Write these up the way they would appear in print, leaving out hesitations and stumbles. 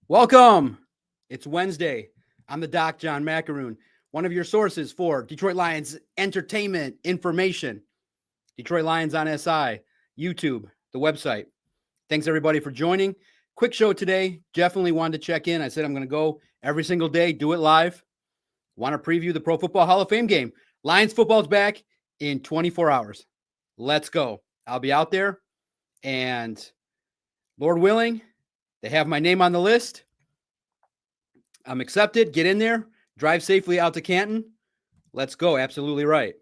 Welcome. It's Wednesday. I'm the Doc John Macaroon, one of your sources for Detroit Lions entertainment information. Detroit Lions on SI, YouTube, the website. Thanks everybody for joining. Quick show today. Definitely wanted to check in. I said I'm going to go every single day, do it live. Want to preview the Pro Football Hall of Fame game. Lions football's back in 24 hours. Let's go. I'll be out there, and Lord willing, they have my name on the list. I'm accepted. Get in there. Drive safely out to Canton. Let's go. Absolutely right.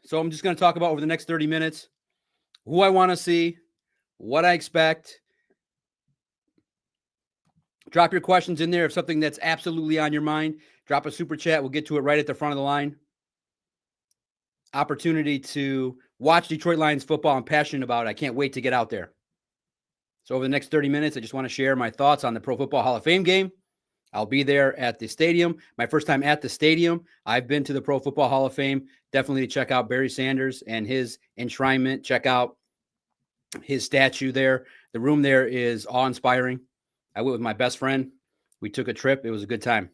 So I'm just going to talk about over the next 30 minutes who I want to see, what I expect. Drop your questions in there if something that's absolutely on your mind. Drop a super chat. We'll get to it right at the front of the line. Opportunity to watch Detroit Lions football. I'm passionate about it. I can't wait to get out there. So over the next 30 minutes, I just want to share my thoughts on the Pro Football Hall of Fame game. I'll be there at the stadium. My first time at the stadium. I've been to the Pro Football Hall of Fame. Definitely check out Barry Sanders and his enshrinement. Check out his statue there. The room there is awe-inspiring. I went with my best friend. We took a trip. It was a good time.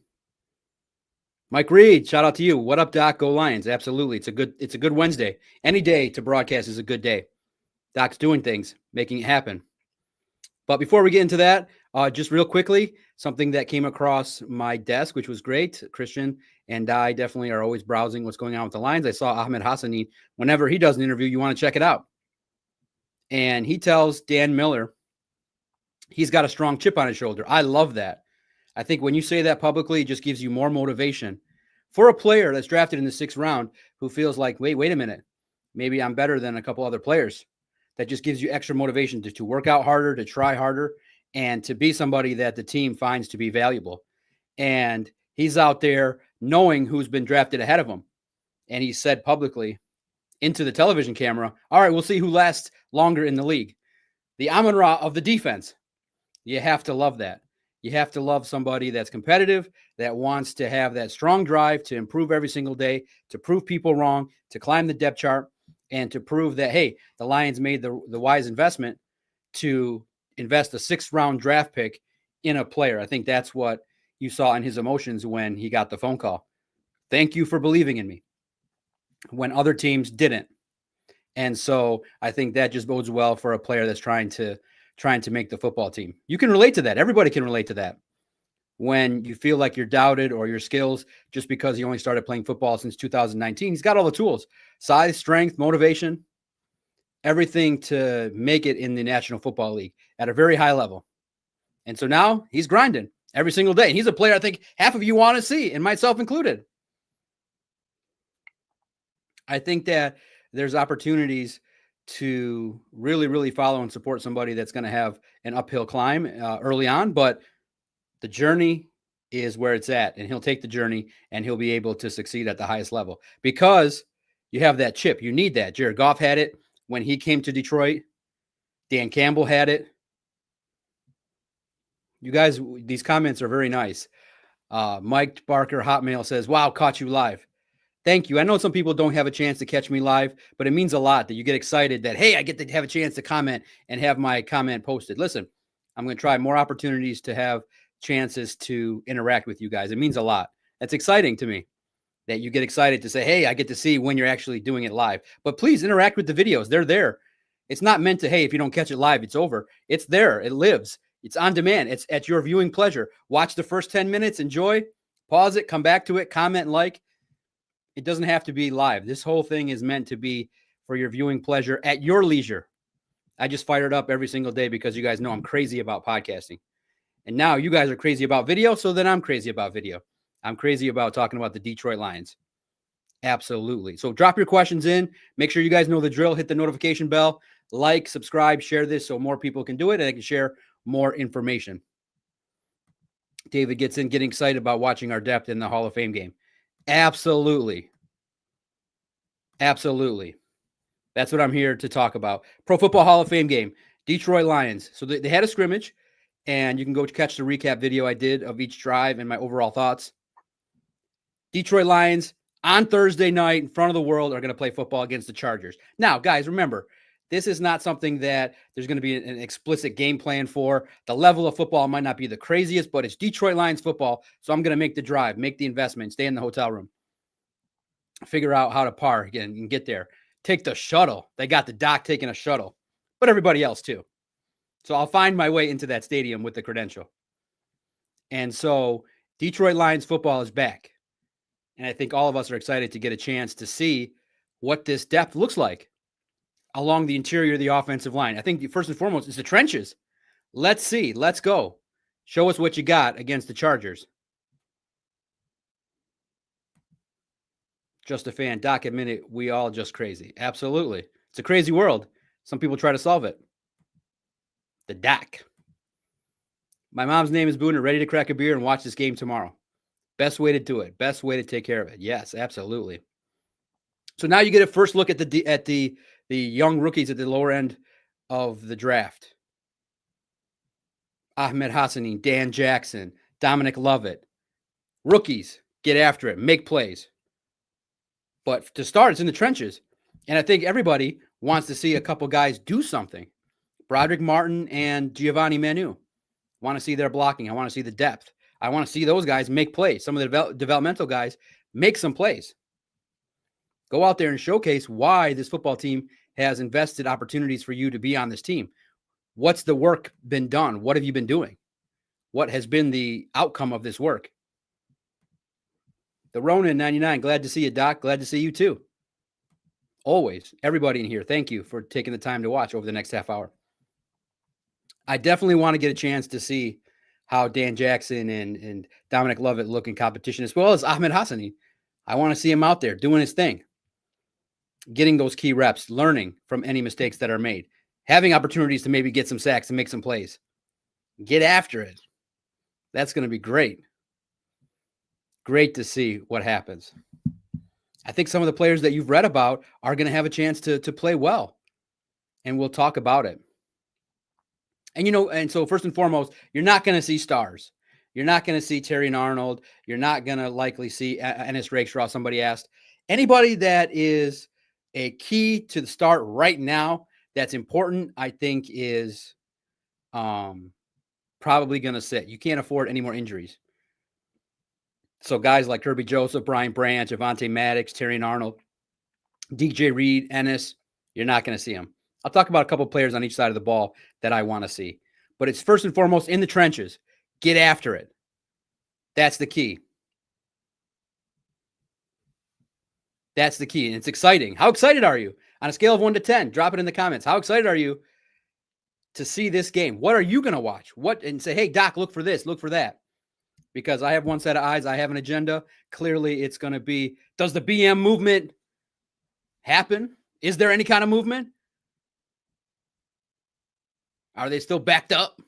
Mike Reed, shout out to you. What up, Doc? Go Lions. Absolutely. It's a good Wednesday. Any day to broadcast is a good day. Doc's doing things, making it happen. But before we get into that, just real quickly, something that came across my desk, which was great. Christian and I definitely are always browsing what's going on with the Lions. I saw Ahmed Hassanein. Whenever he does an interview, you want to check it out. And he tells Dan Miller he's got a strong chip on his shoulder. I love that. I think when you say that publicly, it just gives you more motivation. For a player that's drafted in the 6th round who feels like, wait a minute, maybe I'm better than a couple other players. That just gives you extra motivation to work out harder, to try harder, and to be somebody that the team finds to be valuable. And he's out there knowing who's been drafted ahead of him. And he said publicly into the television camera, all right, we'll see who lasts longer in the league. The Amon-Ra of the defense. You have to love that. You have to love somebody that's competitive, that wants to have that strong drive to improve every single day, to prove people wrong, to climb the depth chart, and to prove that, hey, the Lions made the wise investment to invest a 6th round draft pick in a player. I think that's what you saw in his emotions when he got the phone call. Thank you for believing in me when other teams didn't. And so I think that just bodes well for a player that's trying to make the football team. You can relate to that. Everybody can relate to that. When you feel like you're doubted or your skills just because he only started playing football since 2019, he's got all the tools, size, strength, motivation, everything to make it in the National Football League at a very high level. And so now he's grinding every single day. And he's a player I think half of you want to see, and myself included. I think that there's opportunities to really, really follow and support somebody that's going to have an uphill climb early on, but the journey is where it's at, and he'll take the journey and he'll be able to succeed at the highest level because you have that chip. You need that. Jared Goff had it when he came to Detroit. Dan Campbell had it. You guys, these comments are very nice. Mike Barker Hotmail says, wow, caught you live. Thank you. I know some people don't have a chance to catch me live, but it means a lot that you get excited that, hey, I get to have a chance to comment and have my comment posted. Listen, I'm going to try more opportunities to have chances to interact with you guys. It means a lot. That's exciting to me that you get excited to say, hey, I get to see when you're actually doing it live. But please interact with the videos. They're there. It's not meant to, hey, if you don't catch it live, it's over. It's there. It lives. It's on demand. It's at your viewing pleasure. Watch the first 10 minutes, enjoy, pause it, come back to it, comment, like. It doesn't have to be live. This whole thing is meant to be for your viewing pleasure at your leisure. I just fire it up every single day because you guys know I'm crazy about podcasting. And now you guys are crazy about video, so then I'm crazy about video. I'm crazy about talking about the Detroit Lions. Absolutely. So drop your questions in. Make sure you guys know the drill. Hit the notification bell. Like, subscribe, share this so more people can do it and I can share more information. David gets in getting excited about watching our depth in the Hall of Fame game. Absolutely. Absolutely. That's what I'm here to talk about. Pro Football Hall of Fame game. Detroit Lions. So they had a scrimmage. And you can go catch the recap video I did of each drive and my overall thoughts. Detroit Lions on Thursday night in front of the world are going to play football against the Chargers. Now, guys, remember, This is not something that there's going to be an explicit game plan for. The level of football might not be the craziest, but it's Detroit Lions football. So I'm going to make the drive, make the investment, stay in the hotel room, figure out how to park and get there. Take the shuttle. They got the doc taking a shuttle, but everybody else too. So I'll find my way into that stadium with the credential. And so Detroit Lions football is back. And I think all of us are excited to get a chance to see what this depth looks like along the interior of the offensive line. I think first and foremost is the trenches. Let's see. Let's go. Show us what you got against the Chargers. Just a fan. Doc admitted we all just crazy. Absolutely. It's a crazy world. Some people try to solve it. The Doc. My mom's name is Booner. Ready to crack a beer and watch this game tomorrow. Best way to do it. Best way to take care of it. Yes, absolutely. So now you get a first look at the young rookies at the lower end of the draft. Ahmed Hassanein, Dan Jackson, Dominic Lovett. Rookies, get after it. Make plays. But to start, it's in the trenches. And I think everybody wants to see a couple guys do something. Broderick Martin and Giovanni Manu. Want to see their blocking. I want to see the depth. I want to see those guys make plays. Some of the developmental guys make some plays. Go out there and showcase why this football team has invested opportunities for you to be on this team. What's the work been done? What have you been doing? What has been the outcome of this work? The Ronin 99, glad to see you, Doc. Glad to see you too. Always. Everybody in here, thank you for taking the time to watch over the next half hour. I definitely want to get a chance to see how Dan Jackson and Dominic Lovett look in competition, as well as Ahmed Hassanein. I want to see him out there doing his thing, getting those key reps, learning from any mistakes that are made, having opportunities to maybe get some sacks and make some plays. Get after it. That's going to be great. Great to see what happens. I think some of the players that you've read about are going to have a chance to play well, and we'll talk about it. And, and so first and foremost, you're not going to see stars. You're not going to see Terry Arnold. You're not going to likely see Ennis Rakestraw. Somebody asked. Anybody that is a key to the start right now that's important, I think, is probably going to sit. You can't afford any more injuries. So guys like Kirby Joseph, Brian Branch, Avonte Maddox, Terry Arnold, DJ Reed, Ennis, you're not going to see them. I'll talk about a couple of players on each side of the ball that I want to see. But it's first and foremost in the trenches. Get after it. That's the key. That's the key. And it's exciting. How excited are you? On a scale of 1 to 10, drop it in the comments. How excited are you to see this game? What are you going to watch? And say, hey, Doc, look for this, look for that. Because I have one set of eyes. I have an agenda. Clearly, it's going to be, does the BM movement happen? Is there any kind of movement? Are they still backed up?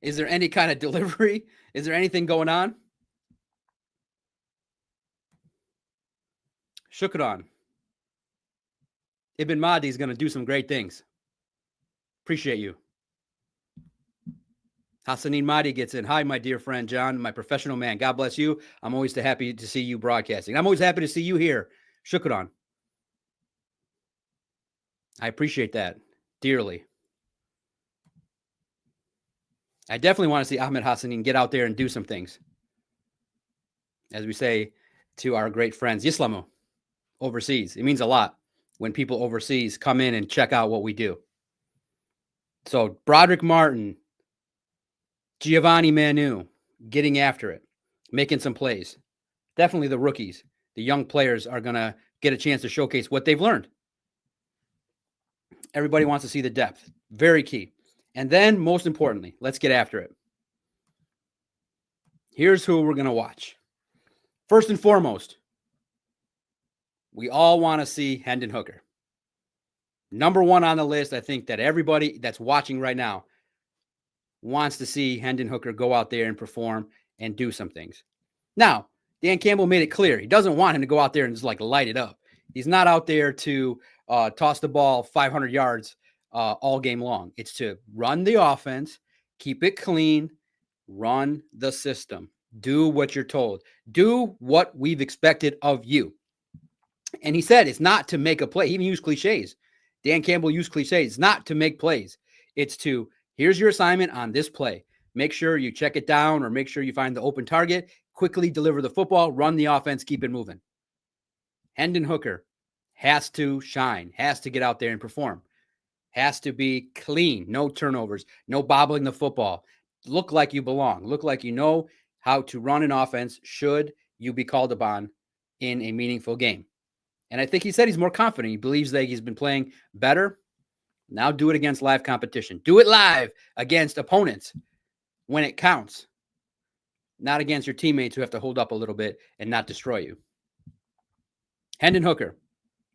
Is there any kind of delivery? Is there anything going on? Shukran. Ibn Mahdi is going to do some great things. Appreciate you. Hassanein Mahdi gets in. Hi, my dear friend, John, my professional man. God bless you. I'm always happy to see you broadcasting. I'm always happy to see you here. Shukran. I appreciate that dearly. I definitely want to see Ahmed Hassanein get out there and do some things. As we say to our great friends, Yislamu, overseas. It means a lot when people overseas come in and check out what we do. So Broderick Martin, Giovanni Manu, getting after it, making some plays. Definitely the rookies, the young players are going to get a chance to showcase what they've learned. Everybody wants to see the depth. Very key. And then, most importantly, let's get after it. Here's who we're going to watch. First and foremost, we all want to see Hendon Hooker. Number one on the list, I think that everybody that's watching right now wants to see Hendon Hooker go out there and perform and do some things. Now, Dan Campbell made it clear. He doesn't want him to go out there and just light it up. He's not out there to toss the ball 500 yards all game long. It's to run the offense, keep it clean, run the system, do what you're told, do what we've expected of you. And he said it's not to make a play. He even used cliches. Dan Campbell used cliches, not to make plays. It's to, here's your assignment on this play. Make sure you check it down or make sure you find the open target, quickly deliver the football, run the offense, keep it moving. Hendon Hooker has to shine, has to get out there and perform, has to be clean, no turnovers, no bobbling the football. Look like you belong, look like you know how to run an offense should you be called upon in a meaningful game. And I think he said he's more confident. He believes that he's been playing better. Now do it against live competition. Do it live against opponents when it counts, not against your teammates who have to hold up a little bit and not destroy you. Hendon Hooker,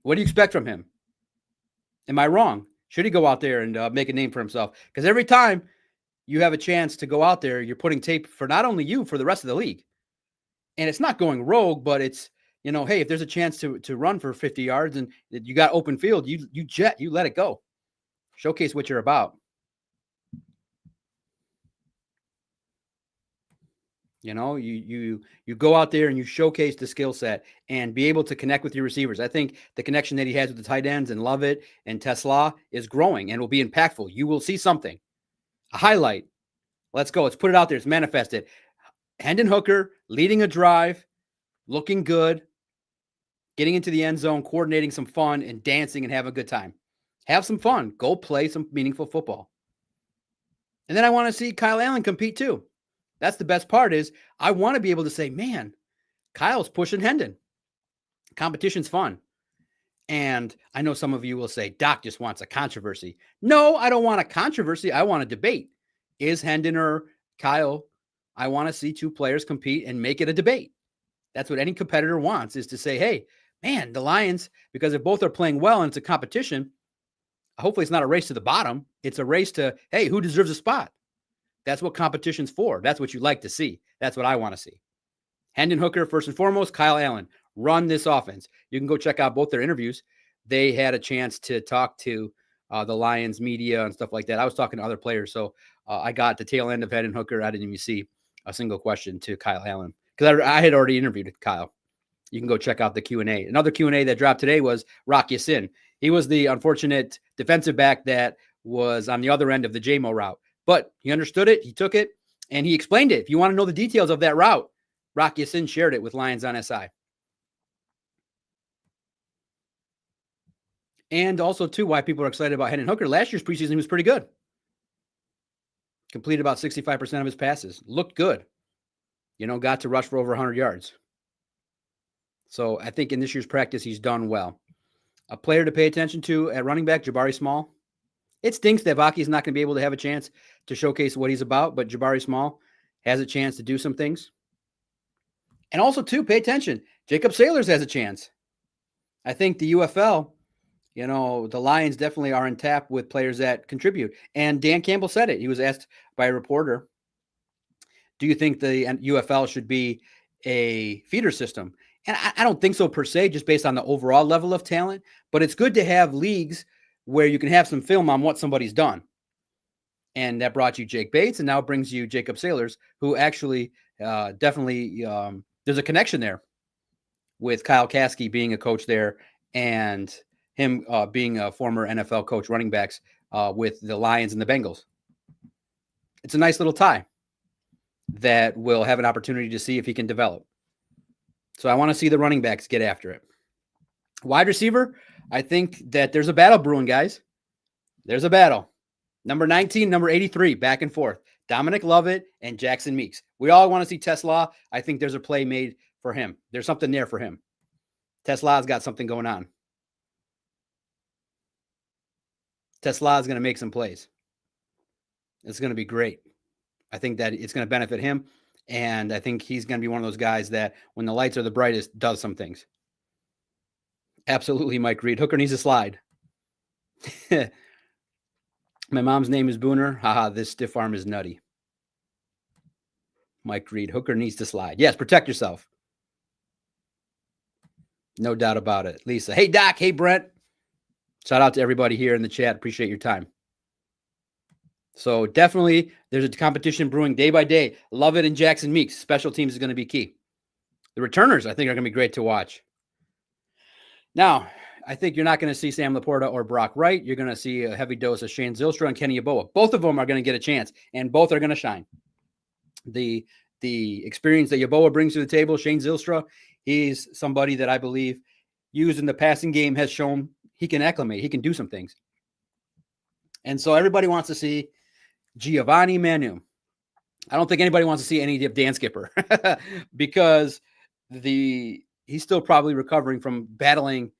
what do you expect from him? Am I wrong? Should he go out there and make a name for himself? Because every time you have a chance to go out there, you're putting tape for not only you, for the rest of the league. And it's not going rogue, but it's, hey, if there's a chance to run for 50 yards and you got open field, you let it go. Showcase what you're about. You go out there and you showcase the skill set and be able to connect with your receivers. I think the connection that he has with the tight ends and Lovett and Tesla is growing and will be impactful. You will see something, a highlight. Let's go. Let's put it out there. It's manifested. Hendon Hooker leading a drive, looking good, getting into the end zone, coordinating some fun and dancing and have a good time. Have some fun. Go play some meaningful football. And then I want to see Kyle Allen compete too. That's the best part is I want to be able to say, man, Kyle's pushing Hendon. Competition's fun. And I know some of you will say, Doc just wants a controversy. No, I don't want a controversy. I want a debate. Is Hendon or Kyle? I want to see two players compete and make it a debate. That's what any competitor wants, is to say, hey, man, the Lions, because if both are playing well and it's a competition, hopefully it's not a race to the bottom. It's a race to, hey, who deserves a spot? That's what competition's for. That's what you like to see. That's what I want to see. Hendon Hooker, first and foremost, Kyle Allen, run this offense. You can go check out both their interviews. They had a chance to talk to the Lions media and stuff like that. I was talking to other players, so I got the tail end of Hendon Hooker. I didn't even see a single question to Kyle Allen because I had already interviewed Kyle. You can go check out the Q&A. Another Q&A that dropped today was Rock Ya-Sin. He was the unfortunate defensive back that was on the other end of the JMO route. But he understood it, he took it, and he explained it. If you want to know the details of that route, Rock Ya-Sin shared it with Lions on SI. And also, too, why people are excited about Hendon Hooker. Last year's preseason, he was pretty good. Completed about 65% of his passes. Looked good. Got to rush for over 100 yards. So I think in this year's practice, he's done well. A player to pay attention to at running back, Jabari Small. It stinks that Vaki's not going to be able to have a chance to showcase what he's about, but Jabari Small has a chance to do some things. And also, too, pay attention. Jacob Sailors has a chance. I think the UFL, the Lions definitely are in tap with players that contribute. And Dan Campbell said it. He was asked by a reporter, do you think the UFL should be a feeder system? And I don't think so per se, just based on the overall level of talent. But it's good to have leagues where you can have some film on what somebody's done. And that brought you Jake Bates, and now it brings you Jacob Sailors, who actually definitely there's a connection there with Kyle Caskey being a coach there and him being a former NFL coach running backs with the Lions and the Bengals. It's a nice little tie that we'll have an opportunity to see if he can develop. So I want to see the running backs get after it. Wide receiver, I think that there's a battle brewing, guys. There's a battle. Number 19, number 83, back and forth. Dominic Lovett and Jackson Meeks. We all want to see Tesla. I think there's a play made for him. There's something there for him. Tesla's got something going on. Tesla is going to make some plays. It's going to be great. I think that it's going to benefit him. And I think he's going to be one of those guys that when the lights are the brightest, does some things. Absolutely, Mike Reed. Hooker needs to slide. My mom's name is Booner. Haha, this stiff arm is nutty. Mike Reed. Hooker needs to slide. Yes, protect yourself. No doubt about it. Lisa. Hey, Doc. Hey, Brent. Shout out to everybody here in the chat. Appreciate your time. So definitely there's a competition brewing day by day. Lovett and Jackson Meeks. Special teams is going to be key. The returners, I think, are going to be great to watch. Now, I think you're not going to see Sam Laporta or Brock Wright. You're going to see a heavy dose of Shane Zylstra and Kenny Yeboah. Both of them are going to get a chance, and both are going to shine. The experience that Yeboah brings to the table, Shane Zylstra, he's somebody that I believe used in the passing game has shown he can acclimate. He can do some things. And so everybody wants to see Giovanni Manu. I don't think anybody wants to see any of Dan Skipper because he's still probably recovering from battling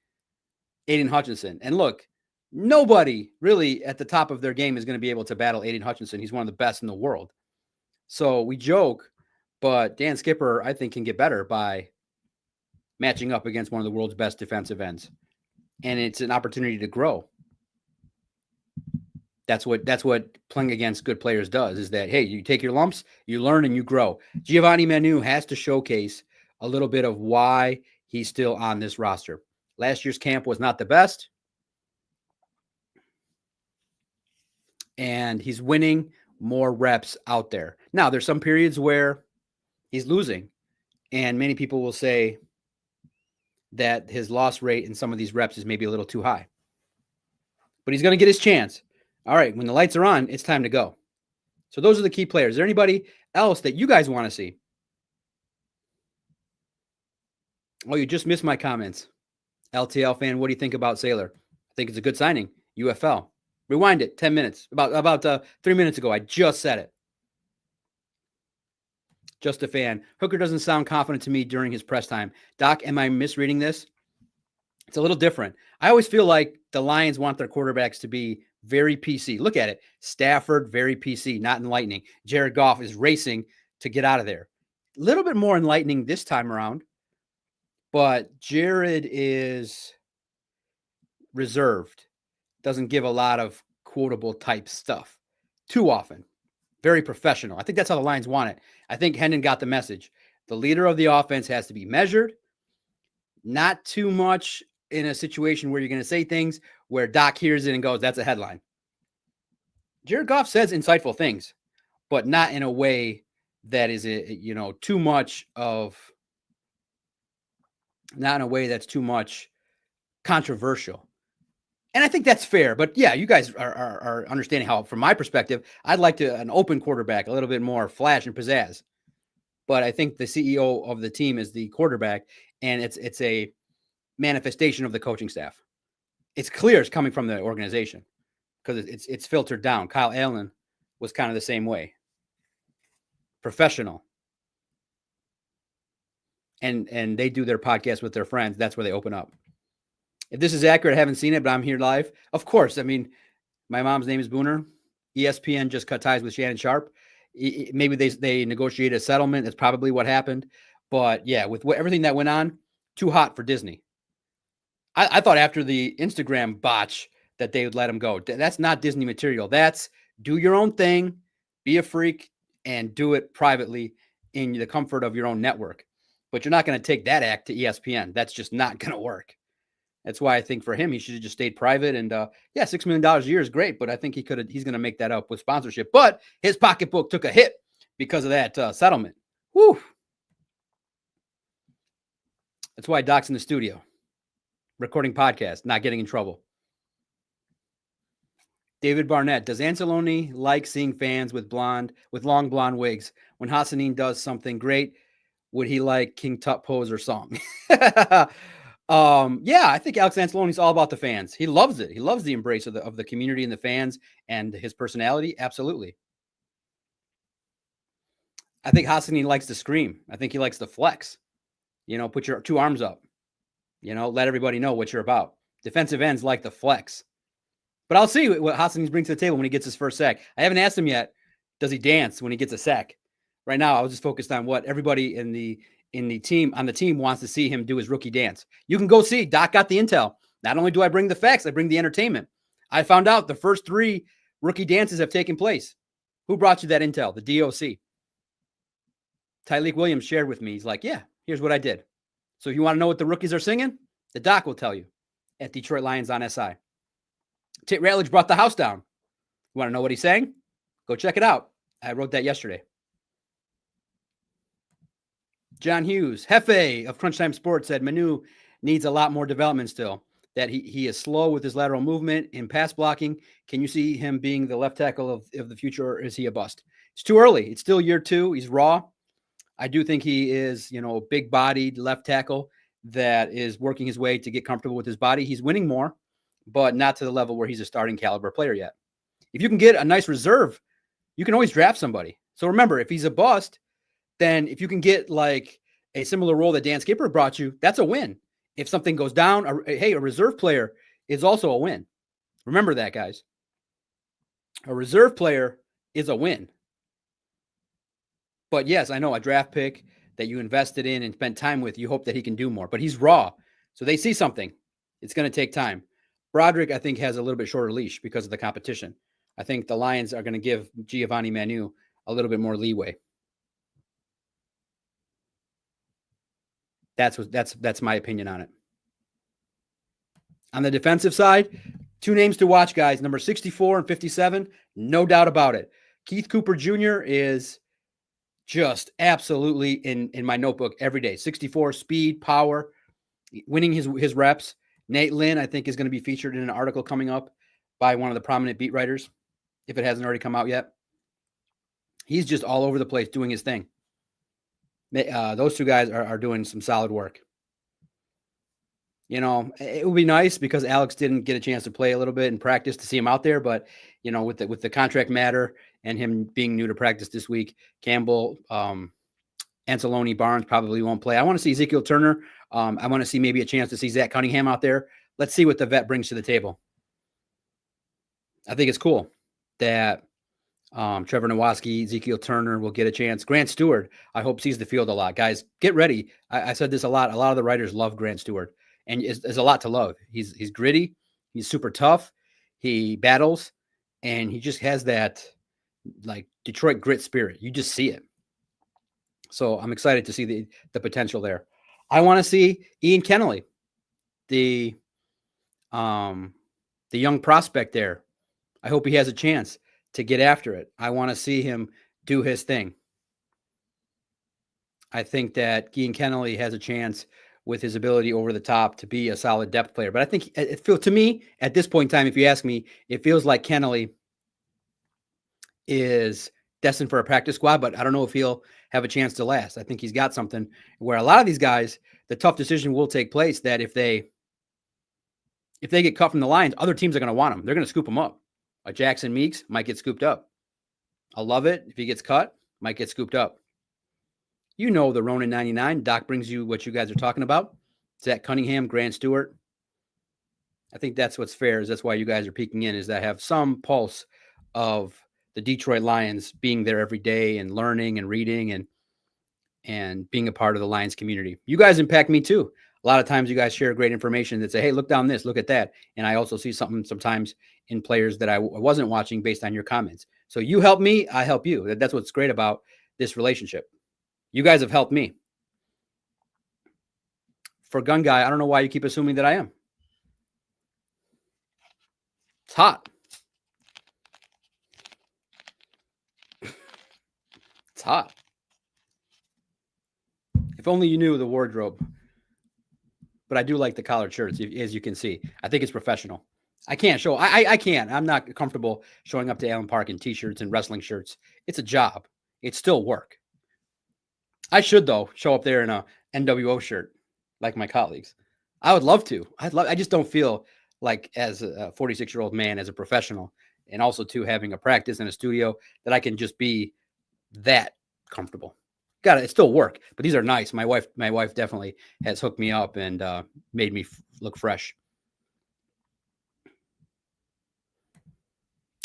Aiden Hutchinson. And look, nobody really at the top of their game is going to be able to battle Aiden Hutchinson. He's one of the best in the world. So we joke, but Dan Skipper, I think, can get better by matching up against one of the world's best defensive ends. And it's an opportunity to grow. That's what playing against good players does, is that, hey, you take your lumps, you learn, and you grow. Giovanni Manu has to showcase a little bit of why he's still on this roster. Last year's camp was not the best, and he's winning more reps out there. Now, there's some periods where he's losing, and many people will say that his loss rate in some of these reps is maybe a little too high. But he's going to get his chance. All right, when the lights are on, it's time to go. So those are the key players. Is there anybody else that you guys want to see? Oh, you just missed my comments. LTL fan, what do you think about Saylor? I think it's a good signing. UFL. Rewind it 10 minutes. About 3 minutes ago, I just said it. Just a fan. Hooker doesn't sound confident to me during his press time. Doc, am I misreading this? It's a little different. I always feel like the Lions want their quarterbacks to be very PC. Look at it. Stafford, very PC, not enlightening. Jared Goff is racing to get out of there. A little bit more enlightening this time around, but Jared is reserved. Doesn't give a lot of quotable type stuff too often. Very professional. I think that's how the Lions want it. I think Hendon got the message. The leader of the offense has to be measured, not too much in a situation where you're going to say things where Doc hears it and goes, that's a headline. Jared Goff says insightful things, but not in a way that is, too much of, not in a way that's too much controversial. And I think that's fair. But yeah, you guys are understanding how, from my perspective, I'd like an open quarterback, a little bit more flash and pizzazz. But I think the CEO of the team is the quarterback, and it's a manifestation of the coaching staff. It's clear it's coming from the organization because it's filtered down. Kyle Allen was kind of the same way. Professional. And they do their podcast with their friends. That's where they open up. If this is accurate, I haven't seen it, but I'm here live. Of course. I mean, my mom's name is Booner. ESPN just cut ties with Shannon Sharp. Maybe they negotiated a settlement. That's probably what happened. But yeah, with everything that went on, too hot for Disney. I thought after the Instagram botch that they would let him go. That's not Disney material. That's do your own thing, be a freak, and do it privately in the comfort of your own network. But you're not going to take that act to ESPN. That's just not going to work. That's why I think for him, he should have just stayed private. And $6 million a year is great, but I think he's going to make that up with sponsorship. But his pocketbook took a hit because of that settlement. Whew. That's why Doc's in the studio, recording podcasts, not getting in trouble. David Barnett, does Anzalone like seeing fans with long blonde wigs? When Hassanein does something great, would he like King Tut pose or song? Yeah, I think Alex Anzalone is all about the fans. He loves it. He loves the embrace of the community and the fans and his personality. Absolutely. I think Hassanein likes to scream. I think he likes to flex. Put your two arms up. Let everybody know what you're about. Defensive ends like the flex. But I'll see what Hassanein brings to the table when he gets his first sack. I haven't asked him yet, does he dance when he gets a sack? Right now, I was just focused on what everybody on the team wants to see him do his rookie dance. You can go see. Doc got the intel. Not only do I bring the facts, I bring the entertainment. I found out the first 3 rookie dances have taken place. Who brought you that intel? The DOC. Tyleek Williams shared with me. He's like, yeah, here's what I did. So if you want to know what the rookies are singing, the Doc will tell you at Detroit Lions on SI. Tit Ratledge brought the house down. You want to know what he sang? Go check it out. I wrote that yesterday. John Hughes, Hefe of Crunch Time Sports said Manu needs a lot more development still. that he is slow with his lateral movement and pass blocking. Can you see him being the left tackle of the future, or is he a bust? It's too early. It's still year 2. He's raw. I do think he is, a big-bodied left tackle that is working his way to get comfortable with his body. He's winning more, but not to the level where he's a starting caliber player yet. If you can get a nice reserve, you can always draft somebody. So remember, if he's a bust, then if you can get like a similar role that Dan Skipper brought you, that's a win. If something goes down, a reserve player is also a win. Remember that, guys. A reserve player is a win. But yes, I know a draft pick that you invested in and spent time with, you hope that he can do more. But he's raw. So they see something. It's going to take time. Broderick, I think, has a little bit shorter leash because of the competition. I think the Lions are going to give Giovanni Manu a little bit more leeway. That's my opinion on it. On the defensive side, 2 names to watch, guys. Number 64 and 57, no doubt about it. Keith Cooper Jr. is just absolutely in my notebook every day. 64, speed, power, winning his reps. Nate Lynn, I think, is going to be featured in an article coming up by one of the prominent beat writers, if it hasn't already come out yet. He's just all over the place doing his thing. Those 2 guys are doing some solid work. It would be nice because Alex didn't get a chance to play a little bit in practice to see him out there. But, with the contract matter and him being new to practice this week, Campbell, Anzalone, Barnes probably won't play. I want to see Ezekiel Turner. I want to see maybe a chance to see Zach Cunningham out there. Let's see what the vet brings to the table. I think it's cool that Trevor Nowatzki, Ezekiel Turner will get a chance. Grant Stewart, I hope, sees the field a lot. Guys, get ready. I said this a lot. A lot of the writers love Grant Stewart, and there's a lot to love. He's gritty. He's super tough. He battles, and he just has that like Detroit grit spirit. You just see it. So I'm excited to see the potential there. I want to see Ian Kennelly, the young prospect there. I hope he has a chance to get after it. I want to see him do his thing. I think that Ian Kennelly has a chance with his ability over the top to be a solid depth player. But I think it feels, to me, at this point in time, if you ask me, it feels like Kennelly is destined for a practice squad, but I don't know if he'll have a chance to last. I think he's got something where a lot of these guys, the tough decision will take place that if they get cut from the Lions, other teams are going to want them. They're going to scoop them up. A Jackson Meeks might get scooped up. I love it. If he gets cut, might get scooped up. The Ronin 99. Doc brings you what you guys are talking about. Zach Cunningham, Grant Stewart. I think that's what's fair. Is that's why you guys are peeking in, is that I have some pulse of the Detroit Lions being there every day and learning and reading and being a part of the Lions community. You guys impact me too. A lot of times you guys share great information that say, hey, look down this, look at that. And I also see something sometimes in players that I wasn't watching based on your comments. So you help me, I help you. That's what's great about this relationship. You guys have helped me. For Gun Guy, I don't know why you keep assuming that I am. It's hot. It's hot. If only you knew the wardrobe. But I do like the collared shirts, as you can see. I think it's professional. I can't show. I can't. I'm not comfortable showing up to Allen Park in T-shirts and wrestling shirts. It's a job. It's still work. I should, though, show up there in a NWO shirt like my colleagues. I would love to. I just don't feel like, as a 46-year-old man, as a professional, and also too having a practice in a studio, that I can just be that comfortable. Got it. It's still work, but these are nice. My wife definitely has hooked me up and made me look fresh.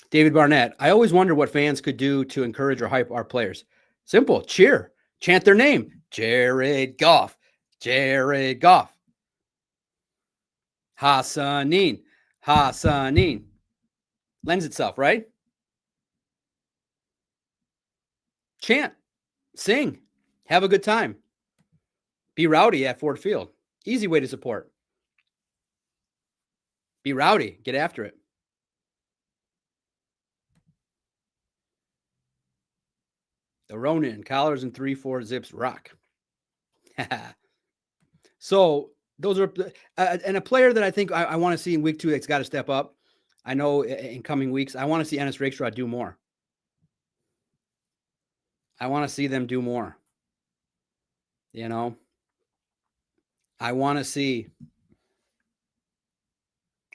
David Barnett, I always wonder what fans could do to encourage or hype our players. Simple. Cheer. Chant their name. Jared Goff. Jared Goff. Hassanein. Hassanein. Lends itself, right? Chant. Sing. Have a good time. Be rowdy at Ford Field. Easy way to support. Be rowdy. Get after it. The Ronin, collars and 3/4 zips rock. So Those are and a player that I think I want to see in week 2 that's got to step up. I know in coming weeks, I want to see Ennis Rakestraw do more. I want to see them do more. You know, I want to see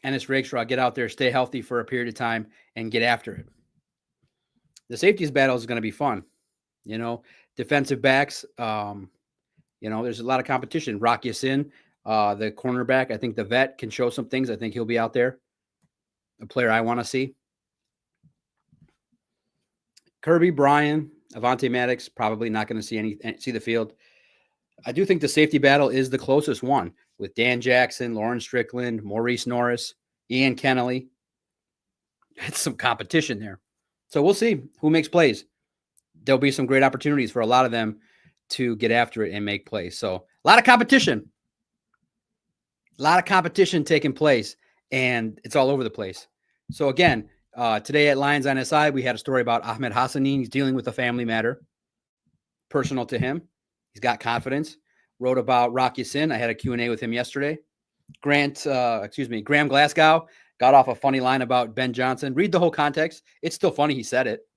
Ennis Rakestraw get out there, stay healthy for a period of time, and get after it. The safeties battle is going to be fun. You know, defensive backs, there's a lot of competition. Rock Yassin, the cornerback, I think the vet can show some things. I think he'll be out there. A player I want to see. Kirby, Bryan, Avonte Maddox, probably not going to see the field. I do think the safety battle is the closest one with Dan Jackson, Lauren Strickland, Maurice Norris, Ian Kennelly. It's some competition there. So we'll see who makes plays. There'll be some great opportunities for a lot of them to get after it and make plays. So a lot of competition. A lot of competition taking place, and it's all over the place. So again, today at Lions on SI, we had a story about Ahmed Hassanein. He's dealing with a family matter, personal to him. He's got confidence. Wrote about Rock Yassin. I had a Q&A with him yesterday. Graham Glasgow got off a funny line about Ben Johnson. Read the whole context. It's still funny he said it.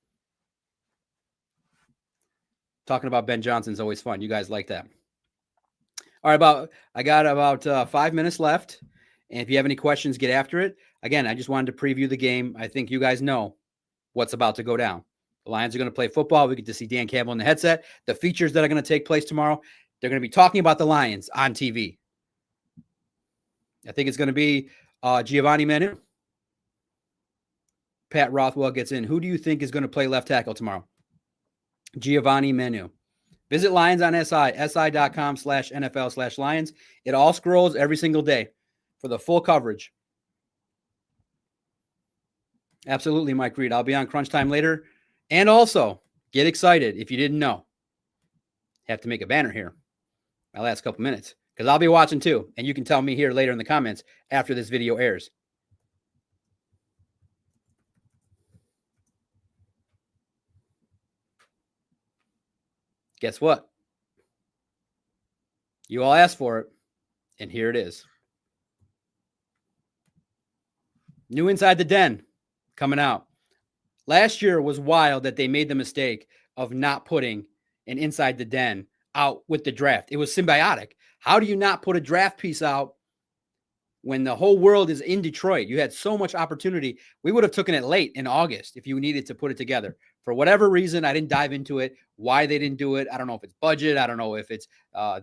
Talking about Ben Johnson is always fun. You guys like that. All right, I got about 5 minutes left. And if you have any questions, get after it. Again, I just wanted to preview the game. I think you guys know what's about to go down. The Lions are going to play football. We get to see Dan Campbell in the headset. The features that are going to take place tomorrow, they're going to be talking about the Lions on TV. I think it's going to be Giovanni Manu. Pat Rothwell gets in. Who do you think is going to play left tackle tomorrow? Giovanni Manu. Visit Lions on SI, si.com/NFL/Lions. It all scrolls every single day for the full coverage. Absolutely, Mike Reed. I'll be on Crunch Time later. And also, get excited if you didn't know. Have to make a banner here. My last couple minutes. Because I'll be watching too. And you can tell me here later in the comments after this video airs. Guess what? You all asked for it. And here it is. New Inside the Den coming out. Last year was wild that they made the mistake of not putting an Inside the Den out with the draft. It was symbiotic. How do you not put a draft piece out when the whole world is in Detroit? You had so much opportunity. We would have taken it late in August if you needed to put it together. For whatever reason, I didn't dive into it. Why they didn't do it, I don't know if it's budget. I don't know if it's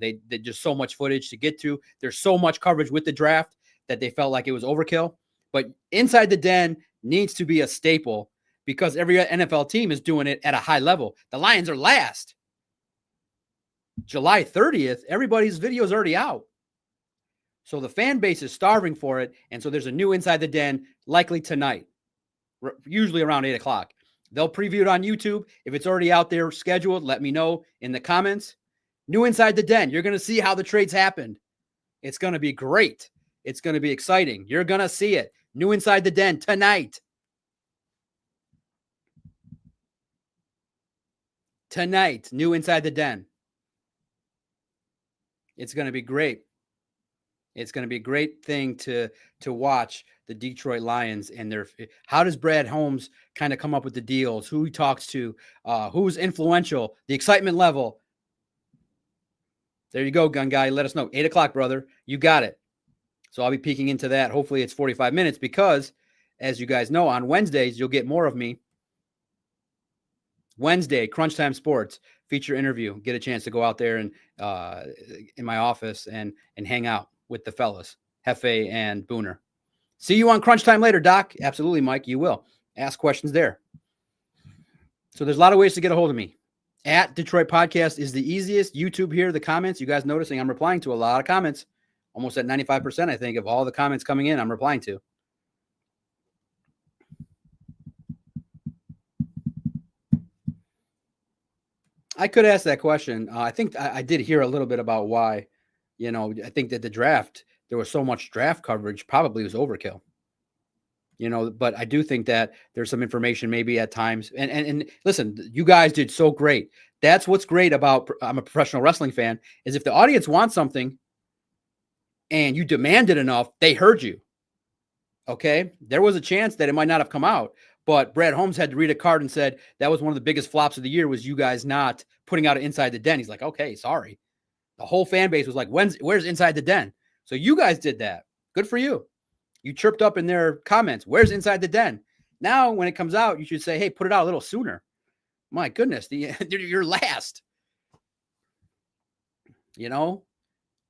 they just so much footage to get to. There's so much coverage with the draft that they felt like it was overkill. But Inside the Den needs to be a staple because every NFL team is doing it at a high level. The Lions are last. July 30th, everybody's video is already out. So the fan base is starving for it. And so there's a new Inside the Den likely tonight, usually around 8 o'clock. They'll preview it on YouTube. If it's already out there scheduled, let me know in the comments. New Inside the Den. You're going to see how the trades happened. It's going to be great. It's going to be exciting. You're going to see it. New Inside the Den tonight. Tonight, new Inside the Den. It's going to be great. It's going to be a great thing to watch the Detroit Lions and how does Brad Holmes kind of come up with the deals, who he talks to, who's influential, the excitement level. There you go, gun guy. Let us know. 8 o'clock, brother. You got it. So I'll be peeking into that. Hopefully it's 45 minutes because, as you guys know, on Wednesdays, you'll get more of me. Wednesday, Crunch Time Sports feature interview. Get a chance to go out there and in my office and hang out with the fellas, Hefe and Booner. See you on Crunch Time later, Doc. Absolutely, Mike. You will. Ask questions there. So there's a lot of ways to get a hold of me. At Detroit Podcast is the easiest. YouTube here, the comments. You guys noticing I'm replying to a lot of comments. Almost at 95%, I think, of all the comments coming in, I'm replying to. I could ask that question. I think I did hear a little bit about why. I think that the draft, there was so much draft coverage, probably was overkill. But I do think that there's some information maybe at times. And listen, you guys did so great. That's what's great about, I'm a professional wrestling fan, is if the audience wants something, and you demanded enough, they heard you. Okay. There was a chance that it might not have come out, but Brad Holmes had to read a card and said that was one of the biggest flops of the year was you guys not putting out Inside the Den. He's like, okay, sorry. The whole fan base was like, where's Inside the Den? So you guys did that. Good for you. You chirped up in their comments, where's Inside the Den? Now, when it comes out, you should say, hey, put it out a little sooner. My goodness, you're last. You know,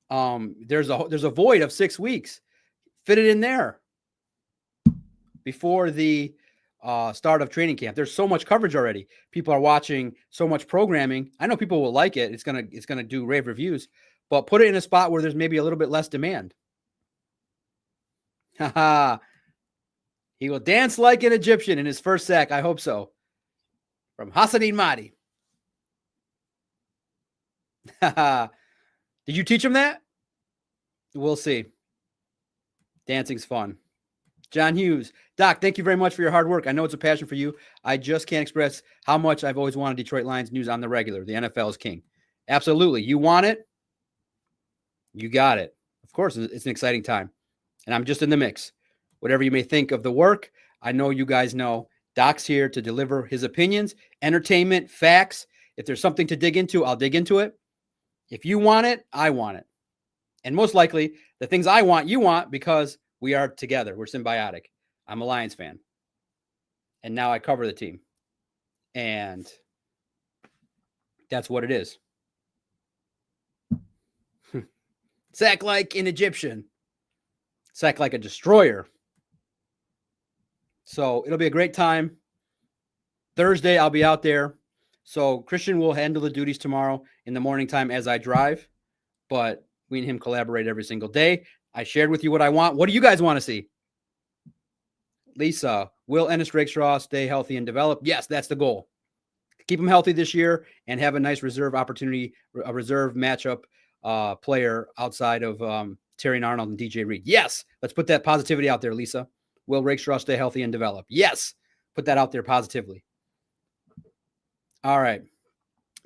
there's a void of 6 weeks. Fit it in there before the start of training camp. There's so much coverage already. People are watching so much programming. I know people will like it. It's gonna do rave reviews, but put it in a spot where there's maybe a little bit less demand. Haha. He will dance like an Egyptian in his first sack. I hope so. From Hassanein Mahdi. Did you teach him that? We'll see. Dancing's fun. John Hughes. Doc, thank you very much for your hard work. I know it's a passion for you. I just can't express how much I've always wanted Detroit Lions news on the regular. The NFL is king. Absolutely. You want it? You got it. Of course, it's an exciting time. And I'm just in the mix. Whatever you may think of the work, I know you guys know Doc's here to deliver his opinions, entertainment, facts. If there's something to dig into, I'll dig into it. If you want it, I want it. And most likely, the things I want, you want, because we are together. We're symbiotic. I'm a Lions fan. And now I cover the team. And that's what it is. Sack like an Egyptian. Sack like a destroyer. So it'll be a great time. Thursday, I'll be out there. So Christian will handle the duties tomorrow in the morning time as I drive. But we and him collaborate every single day. I shared with you what I want. What do you guys want to see? Lisa, will Ennis Rakestraw stay healthy and develop? Yes, that's the goal. Keep him healthy this year and have a nice reserve opportunity, a reserve matchup player outside of Terry Arnold and DJ Reed. Yes, let's put that positivity out there, Lisa. Will Rakestraw stay healthy and develop? Yes, put that out there positively. All right.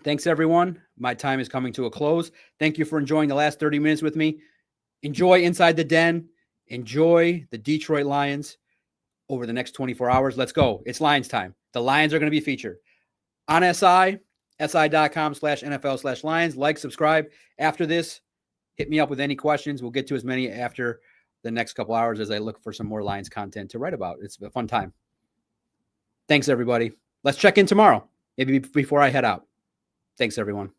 Thanks, everyone. My time is coming to a close. Thank you for enjoying the last 30 minutes with me. Enjoy Inside the Den. Enjoy the Detroit Lions over the next 24 hours. Let's go. It's Lions time. The Lions are going to be featured on SI, si.com/NFL/Lions. Like, subscribe. After this, hit me up with any questions. We'll get to as many after the next couple hours as I look for some more Lions content to write about. It's a fun time. Thanks, everybody. Let's check in tomorrow, maybe before I head out. Thanks, everyone.